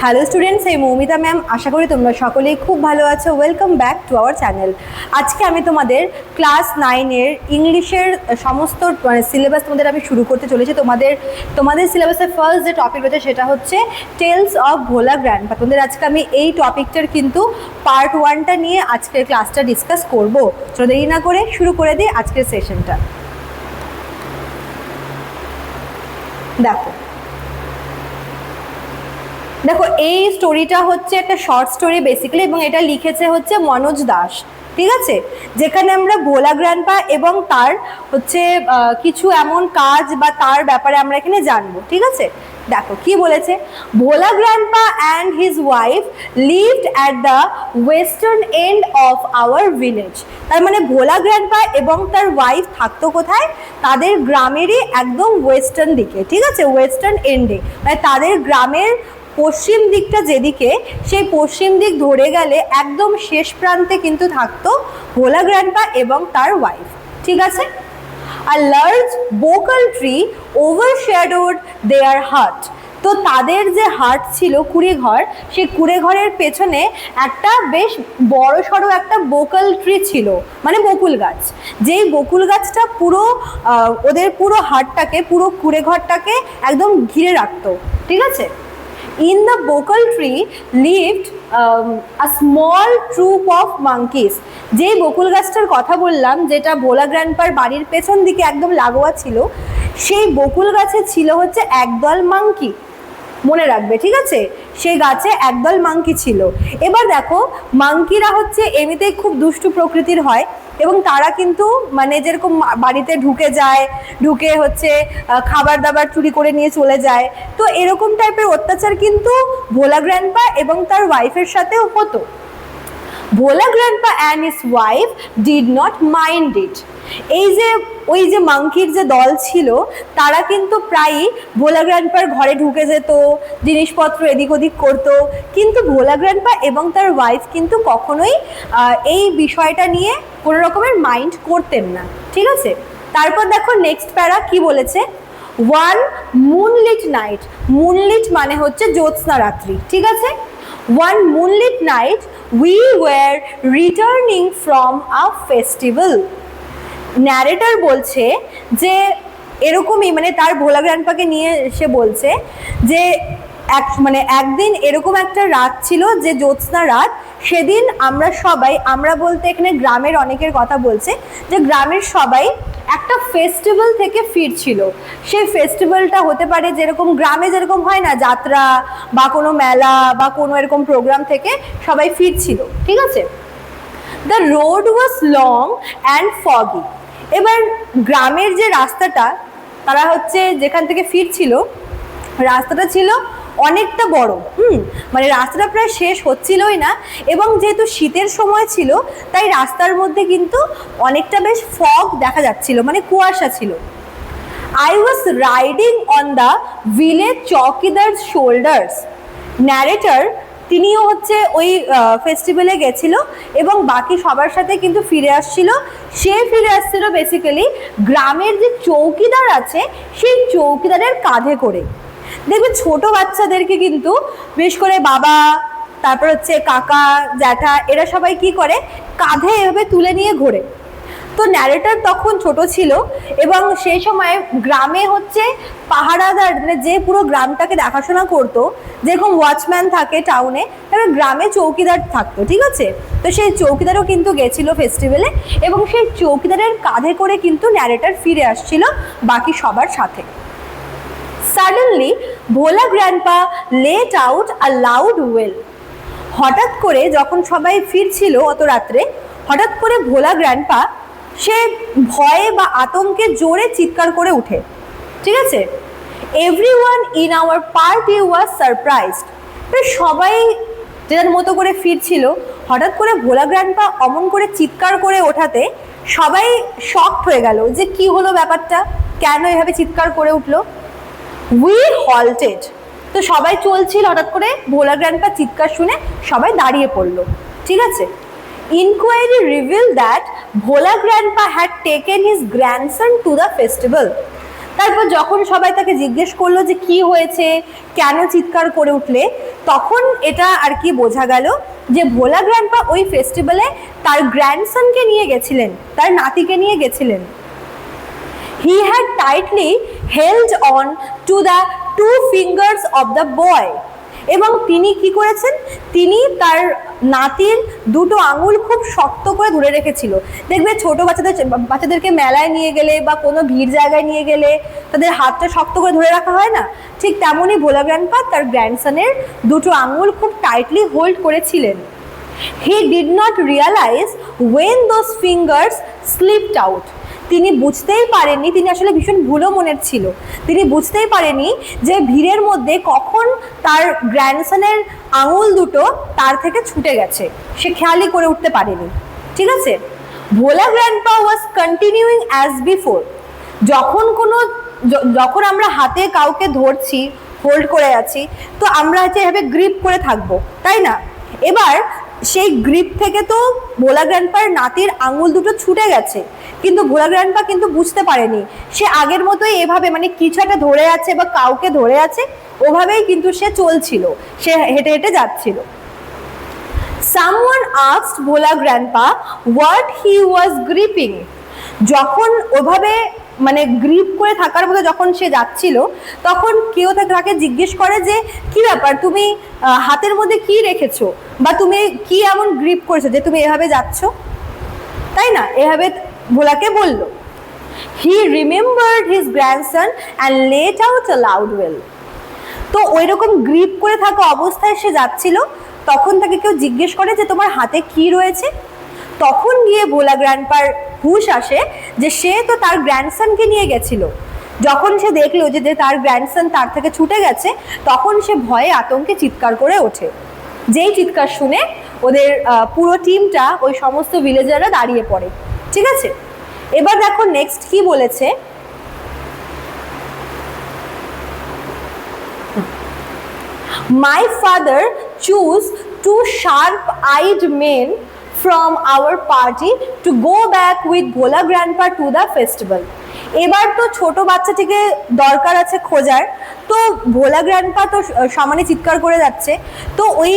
Hello students, এই Moumita ma'am. আশা করি তোমরা সকলেই খুব ভালো আছো। Welcome back to our channel. আজকে আমি তোমাদের ক্লাস 9-এর ইংলিশের সমস্ত সিলেবাস তোমাদের আমি শুরু করতে চলেছি। তোমাদের সিলেবাসের ফার্স্ট যে টপিক রয়েছে সেটা হচ্ছে টেলস অফ ভোলা গ্র্যান্ডপা। তোমাদের আজকে আমি এই টপিকটার কিন্তু পার্ট 1টা নিয়ে আজকের ক্লাসটা ডিসকাস করবো। চলো দেরি না করে শুরু করে দিই আজকের সেশনটা। দেখো এই স্টোরিটা হচ্ছে একটা শর্ট স্টোরি বেসিক্যালি, এবং এটা লিখেছে হচ্ছে মনোজ দাস। ঠিক আছে, যেখানে আমরা ভোলা গ্র্যান্ডপা এবং তার হচ্ছে কিছু এমন কাজ বা তার ব্যাপারে আমরা এখানে জানবো। ঠিক আছে, দেখো কি বলেছে। Bhola grandpa and his wife lived at the western end of our village. তার মানে ভোলা গ্র্যান্ডপা এবং তার ওয়াইফ থাকতো কোথায়? তাদের গ্রামেরই একদম ওয়েস্টার্ন দিকে। ঠিক আছে, ওয়েস্টার্ন এন্ডে, মানে তাদের গ্রামের পশ্চিম দিকটা যেদিকে, সেই পশ্চিম দিক ধরে গেলে একদম শেষ প্রান্তে কিন্তু থাকতো ভোলা গ্র্যান্ডপা এবং তার ওয়াইফ। ঠিক আছে, a large bokal tree overshadowed their hut. তো তাদের যে হাট ছিল, কুড়ে ঘর, সেই কুড়ে ঘরের পেছনে একটা বেশ বড় সড়ো একটা বোকাল ট্রি ছিল, মানে বকুল গাছ। যেই বকুল গাছটা পুরো ওদের পুরো হাটটাকে, পুরো কুড়ে ঘরটাকে একদম ঘিরে রাখতো। ঠিক আছে, in the bokal tree lived a small troop of monkeys. যে বকুল গাছটার কথা বললাম, যেটা ভোলা গ্র্যান্ডপার বাড়ির পেছন দিকে একদম লাগোয়া ছিল, সেই বকুল গাছে ছিল হচ্ছে একদল মাংকি। মনে রাখবে, ঠিক আছে, সেই গাছে একদল মাংকি ছিল। এবার দেখো, মাংকিরা হচ্ছে এমনিতেই খুব দুষ্টু প্রকৃতির হয়, এবং তারা কিন্তু মানে যেরকম বাড়িতে ঢুকে হচ্ছে খাবার দাবার চুরি করে নিয়ে চলে যায়। তো এরকম টাইপের অত্যাচার কিন্তু ভোলা গ্র্যান্ডপা এবং তার ওয়াইফের সাথেও হতো। Bhola grandpa and his wife did not mind it. ওই যে মাংকির যে দল ছিল, তারা কিন্তু প্রায়ই ভোলা গ্র্যান্ডপার ঘরে ঢুকে যেত, জিনিসপত্র এদিক ওদিক করতো, কিন্তু ভোলা গ্র্যান্ডপা এবং তার ওয়াইফ কিন্তু কখনোই এই বিষয়টা নিয়ে কোনো রকমের মাইন্ড করতেন না। ঠিক আছে, তারপর দেখো নেক্সট প্যারা কি বলেছে। ওয়ান মুনলিট নাইট, মুনলিট মানে হচ্ছে জ্যোৎস্না রাত্রি। ঠিক আছে, one moonlit night we were returning from a festival. Narrator বলছে যে এরকমই, মানে তার ভোলা গ্র্যান্ডপাকে নিয়ে এসে বলছে যে একদিন এরকম একটা রাত ছিল, যে জ্যোৎস্না রাত। সেদিন আমরা বলতে এখানে গ্রামের অনেকের কথা বলছে, যে গ্রামের সবাই একটা ফেস্টিভ্যাল থেকে ফিরছিল। সেই ফেস্টিভ্যালটা হতে পারে যেরকম গ্রামে যেরকম হয় না, যাত্রা বা কোনো মেলা বা কোনো এরকম প্রোগ্রাম থেকে সবাই ফিরছিল। ঠিক আছে, the road was long and foggy. এবার গ্রামের যে রাস্তাটা, তারা হচ্ছে যেখান থেকে ফিরছিল, রাস্তাটা ছিল অনেকটা বড়। মানে রাস্তাটা প্রায় শেষ হচ্ছিলই না, এবং যেহেতু শীতের সময় ছিল তাই রাস্তার মধ্যে কিন্তু অনেকটা বেশ ফগ দেখা যাচ্ছিল, মানে কুয়াশা ছিল। I was riding on the village চৌকিদার শোল্ডার্স। ন্যারেটর তিনিও হচ্ছে ওই ফেস্টিভ্যালে গেছিল এবং বাকি সবার সাথে কিন্তু ফিরে আসছিল। সে ফিরে আসছিল বেসিক্যালি গ্রামের যে চৌকিদার আছে, সেই চৌকিদারের কাঁধে করে। দেখবে ছোট বাচ্চাদেরকে কিন্তু বেশ করে বাবা, তারপর হচ্ছে কাকা, জ্যাঠা, এরা সবাই কি করে, কাঁধে এভাবে তুলে নিয়ে ঘোরে। তো ন্যারেটর তখন ছোট ছিল, এবং সেই সময় গ্রামে হচ্ছে পাহারাদার, মানে যে পুরো গ্রামটাকে দেখাশোনা করতো, যেরকম ওয়াচম্যান থাকে টাউনে, তারপরে গ্রামে চৌকিদার থাকতো। ঠিক আছে, তো সেই চৌকিদারও কিন্তু গেছিল ফেস্টিভ্যালে, এবং সেই চৌকিদারের কাঁধে করে কিন্তু ন্যারেটর ফিরে আসছিল বাকি সবার সাথে। সাডেনলি ভোলা গ্র্যান্ডপা লেট আউট আ লাউড ওয়েল। হঠাৎ করে যখন সবাই ফিরছিল অত রাত্রে, হঠাৎ করে ভোলা গ্র্যান্ডপা সে ভয়ে বা আতঙ্কে জোরে চিৎকার করে উঠে। ঠিক আছে, everyone in our party was surprised. সবাই যার মতো করে ফিরছিল, হঠাৎ করে ভোলা গ্র্যান্ডপা অমন করে চিৎকার করে ওঠাতে সবাই শকড হয়ে গেল, যে কি হলো ব্যাপারটা, কেন এভাবে চিৎকার করে উঠলো। We halted. তো সবাই চলছিল, হঠাৎ করে ভোলা গ্র্যান্ডপা চিৎকার শুনে সবাই দাঁড়িয়ে পড়লো। ঠিক আছে, inquiry reveal that Bhola grandpa had taken his grandson to the festival. তারপর যখন সবাই তাকে জিজ্ঞেস করলো যে কি হয়েছে, কেন চিৎকার করে উঠলে, তখন এটা আর কি বোঝা গেল যে ভোলা গ্র্যান্ডপা ওই ফেস্টিভ্যালে তার গ্র্যান্ডসনকে নিয়ে গেছিলেন, তার নাতিকে নিয়ে গেছিলেন। He had tightly held on to the two fingers of the boy. এবং তিনি কি করেছেন, তিনি তার নাতির দুটো আঙুল খুব শক্ত করে ধরে রেখেছিল। দেখবে ছোট বাচ্চাদেরকে মেলায় নিয়ে গেলে বা কোনো ভিড় জায়গায় নিয়ে গেলে তাদের হাতটা শক্ত করে ধরে রাখা হয় না, ঠিক তেমনই ভোলা গ্র্যান্ডপা তার গ্র্যান্ডসনের দুটো আঙুল খুব টাইটলি হোল্ড করেছিলেন। He did not realize when those fingers slipped out. তিনি বুঝতেই পারেননি, তিনি আসলে ভীষণ ভুলো মনের ছিল, তিনি বুঝতেই পারেনি যে ভিড়ের মধ্যে কখন তার গ্র্যান্ডসনের আঙুল দুটো তার থেকে ছুটে গেছে, সে খেয়ালই করে উঠতে পারেনি। ঠিক আছে, Bhola grandpa was continuing as before. যখন আমরা হাতে কাউকে ধরছি, হোল্ড করে আছি, তো আমরা হচ্ছে এভাবে গ্রিপ করে থাকবো, তাই না? এবার সেই গ্রিপ থেকে তো ভোলা গ্র্যান্ডপার নাতির আঙুল দুটো ছুটে গেছে, কিন্তু ভোলা গ্র্যান্ডপা কিন্তু বুঝতে পারেনি, সে আগের মতোই এভাবে মানে কিছু একটা ধরে আছে বা কাউকে ধরে আছে, ওভাবেই কিন্তু সে চলছিল, সে হেঁটে হেঁটে যাচ্ছিল। Someone asked Bhola grandpa what he was gripping. যখন ওভাবে মানে গ্রিপ করে থাকার মতো যখন সে যাচ্ছিল, তখন কেউ তাকে জিজ্ঞেস করে যে কি ব্যাপার, তুমি হাতের মধ্যে কি রেখেছো, বা তুমি কি এমন গ্রিপ করেছো যে তুমি এভাবে যাচ্ছ, তাই না? এভাবে ভোলাকে বলল। He remembered his grandson and let out a loud wail. তো ওই রকম গ্রিপ করে থাকা অবস্থায় সে যাচ্ছিল, তখন তাকে কেউ জিজ্ঞেস করে যে তোমার হাতে কি রয়েছে, তখন গিয়ে ভোলা গ্র্যান্ডপার হুশ আসে যে সে তো তার গ্র্যান্ডসনকে নিয়ে গেছিল। যখন সে দেখলো যে তার গ্র্যান্ডসন তার থেকে ছুটে গেছে, তখন সে ভয়ে আতঙ্কে চিৎকার করে ওঠে। যেই চিৎকার শুনে ওদের পুরো টিমটা, ওই সমস্ত ভিলেজাররা দাঁড়িয়ে পড়ে। ঠিক আছে, এবার দেখো নেক্সট কি বলেছে। My father chose two sharp-eyed men from our party to go back with Bhola Grandpa to the festival. এবার তো ছোট বাচ্চাটিকে দরকার আছে খোঁজার, তো ভোলা গ্র্যান্ডপা তো সমানে চিৎকার করে যাচ্ছে, তো ওই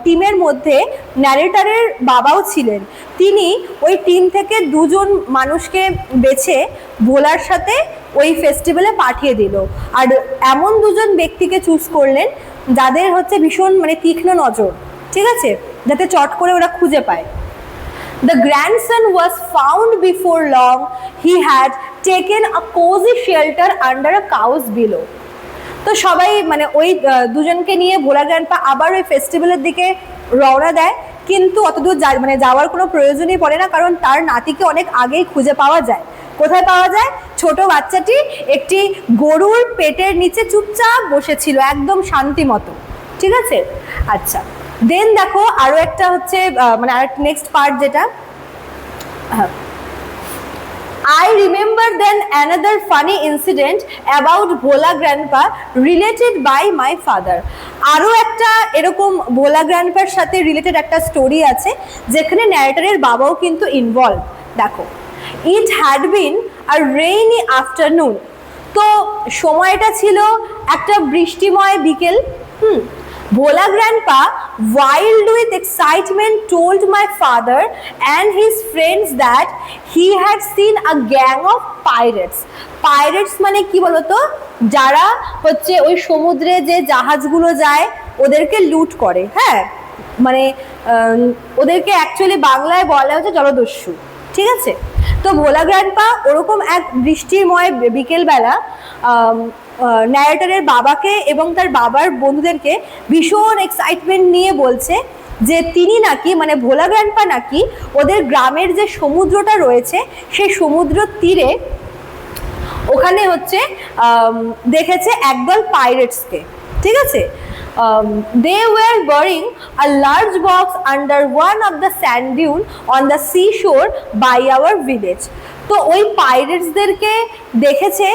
টিমের মধ্যে ন্যারেটারের বাবাও ছিলেন, তিনি ওই টিম থেকে দুজন মানুষকে বেছে ভোলার সাথে ওই ফেস্টিভ্যালে পাঠিয়ে দিল। আর এমন দুজন ব্যক্তিকে চুজ করলেন যাদের হচ্ছে ভীষণ মানে তীক্ষ্ণ নজর, ঠিক আছে, যাতে চট করে ওরা খুঁজে পায়। The grandson was found before long. He had taken a cozy shelter under a cow's below. তো সবাই মানে ওই দুজনকে নিয়ে ভোলা গ্র্যান্ডপা আবার ওই ফেস্টিভ্যালের দিকে রওনা দেয়, কিন্তু অতদূর মানে যাওয়ার কোনো প্রয়োজনই পড়ে না, কারণ তার নাতিকে অনেক আগেই খুঁজে পাওয়া যায়। কোথায় পাওয়া যায়? ছোট বাচ্চাটি একটি গরুর পেটের নিচে চুপচাপ বসেছিল, একদম শান্তি মতো। ঠিক আছে, আচ্ছা, দেন দেখো আরো একটা হচ্ছে মানে আর নেক্সট পার্ট যেটা, I remember then another funny incident about Bhola Grandpa related by my father. আরো একটা এরকম ভোলা গ্র্যান্ডপার সাথে রিলেটেড একটা স্টোরি আছে, যেখানে ন্যারেটরের বাবাও কিন্তু ইনভলভ। দেখো, it had been a rainy afternoon. তো সময়টা ছিল একটা বৃষ্টিময় বিকেল। Bhola Grandpa, wild with excitement, told my father and his friends that he had seen a gang of pirates. Pirates মানে কি বলতো, যারা হচ্ছে ওই সমুদ্রে যে জাহাজগুলো যায় ওদেরকে লুট করে। হ্যাঁ, মানে ওদেরকে অ্যাকচুয়ালি বাংলায় বলা হচ্ছে জলদস্যু। ঠিক আছে, তো ভোলা গ্র্যান্ডপা ওরকম এক বৃষ্টিময় বিকেলবেলা ন্যারেটরের বাবাকে এবং তার বাবার বন্ধুদেরকে ভীষণ এক্সাইটমেন্ট নিয়ে বলছে যে তিনি নাকি মানে ভোলা গ্র্যান্ডপা নাকি ওদের গ্রামের যে সমুদ্রটা রয়েছে সেই সমুদ্র তীরে ওখানে হচ্ছে দেখেছে একদল পাইরেটসকে। ঠিক আছে, they were burying a large box under one of the sand dune on the seashore by our village. তো ওই পাইরেটসদেরকে দেখেছে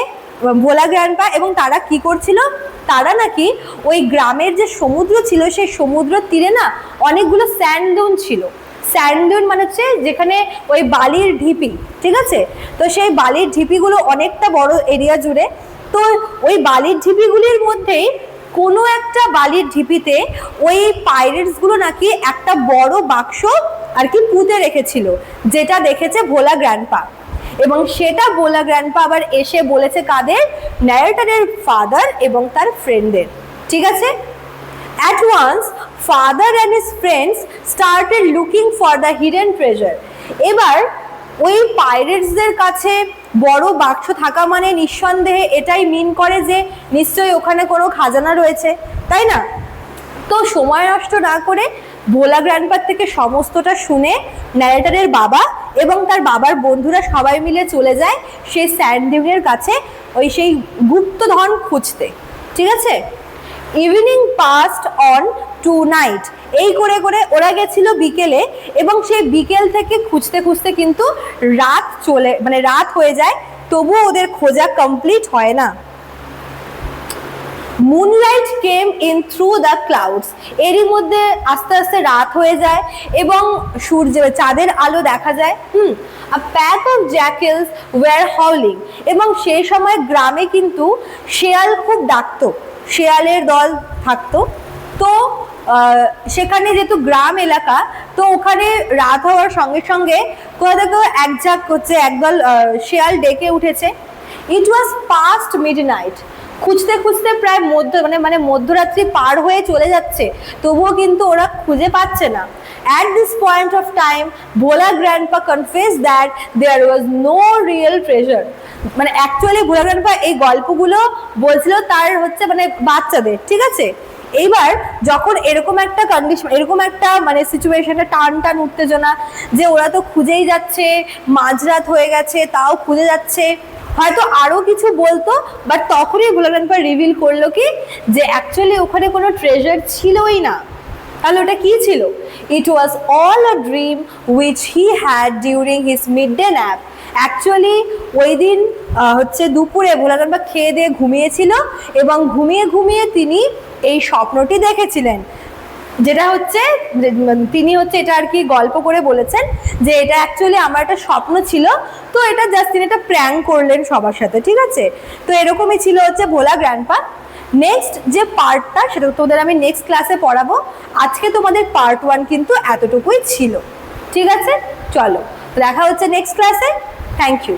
ভোলা গ্র্যান্ডপা, এবং তারা কি করছিল, তারা নাকি ওই গ্রামের যে সমুদ্র ছিল সেই সমুদ্র তীরে না অনেকগুলো স্যান্ড ডিউন ছিল। স্যান্ড ডিউন মানে হচ্ছে যেখানে ওই বালির ঢিপি, ঠিক আছে? তো সেই বালির ঢিপিগুলো অনেকটা বড় এরিয়া জুড়ে। তো ওই বালির ঢিপিগুলির মধ্যেই কোনো একটা বালির ঢিপিতে ওই পাইরেটসগুলো নাকি একটা বড় বাক্স আর কি পুঁতে রেখেছিল, যেটা দেখেছে ভোলা গ্র্যান্ডপা। এবং সেটা ভোলা গ্র্যান্ডপা আবার এসে বলেছে কাদের? ন্যারেটরের ফাদার এবং তার ফ্রেন্ডদের, ঠিক আছে? At once, father and his friends started looking for the hidden treasure. এবার ওই পাইরেটসদের কাছে বড় বাক্স থাকা মানে নিঃসন্দেহে এটাই মিন করে যে নিশ্চয়ই ওখানে কোনো খাজানা রয়েছে, তাই না? তো সময় নষ্ট না করে ভোলা গ্র্যান্ডপার থেকে সমস্তটা শুনে ন্যারেটরের বাবা এবং তার বাবার বন্ধুরা সবাই মিলে চলে যায় সেই স্যান্ড ডিউনের কাছে ওই সেই গুপ্তধন খুঁজতে, ঠিক আছে? Evening passed on to night, এই করে করে ওরা গেছিল বিকেলে, এবং সেই বিকেল থেকে খুঁজতে খুঁজতে কিন্তু রাত হয়ে যায়, তবুও ওদের খোঁজা কমপ্লিট হয় না। Moonlight came in through the clouds, এরই মধ্যে আস্তে আস্তে রাত হয়ে যায় এবং চাঁদের আলো দেখা যায়। A pack of jackals were howling, এবং সেই সময় গ্রামে কিন্তু শেয়াল খুব ডাকতো, শেয়ালের দল থাকতো। তো সেখানে যেহেতু গ্রাম এলাকা, তো ওখানে রাত হওয়ার সঙ্গে সঙ্গে কোথা থেকে একদল শেয়াল ডেকে উঠেছে। ইট ওয়াজ পাস্ট মিডনাইট, খুঁজতে খুঁজতে প্রায় মধ্যরাত্রি পার হয়ে চলে যাচ্ছে, তবুও কিন্তু ওরা খুঁজে পাচ্ছে না। At this point of time, Bhola Grandpa confessed that there was no real treasure. মানে অ্যাকচুয়ালি ভোলা গ্র্যান্ডপা এই গল্পগুলো বলছিল তার বাচ্চাদের, ঠিক আছে? এইবার যখন এরকম একটা কন্ডিশন, এরকম একটা সিচুয়েশনে টান উত্তেজনা, যে ওরা তো খুঁজেই যাচ্ছে, মাঝরাত হয়ে গেছে তাও খুঁজে যাচ্ছে, হয়তো আরো কিছু বলতো, বাট তখনই ভোলা গ্র্যান্ডপা রিভিল করলো কি যে অ্যাকচুয়ালি ওখানে কোনো ট্রেজার ছিলই না। তাহলে ওটা কি ছিল? It was all a dream which he had during his mid day nap. Actually ওই দিন দুপুরে ভোলা গ্র্যান্ডপা খেয়ে দিয়ে ঘুমিয়েছিল, এবং ঘুমিয়ে ঘুমিয়ে তিনি এই স্বপ্নটি দেখেছিলেন, যেটা তিনি এটা আর কি গল্প করে বলেছেন যে এটা অ্যাকচুয়ালি আমার একটা স্বপ্ন ছিল, তো এটা জাস্ট তিনি একটা প্র্যাঙ্ক করলেন সবার সাথে, ঠিক আছে? তো এরকমই ছিল ভোলা গ্র্যান্ডপা। নেক্সট যে পার্টটা সেটা তোদের আমি নেক্সট ক্লাসে পড়াবো। আজকে তোমাদের পার্ট 1 কিন্তু এতটুকুই ছিল, ঠিক আছে? চলো দেখা হচ্ছে নেক্সট ক্লাসে। Thank you.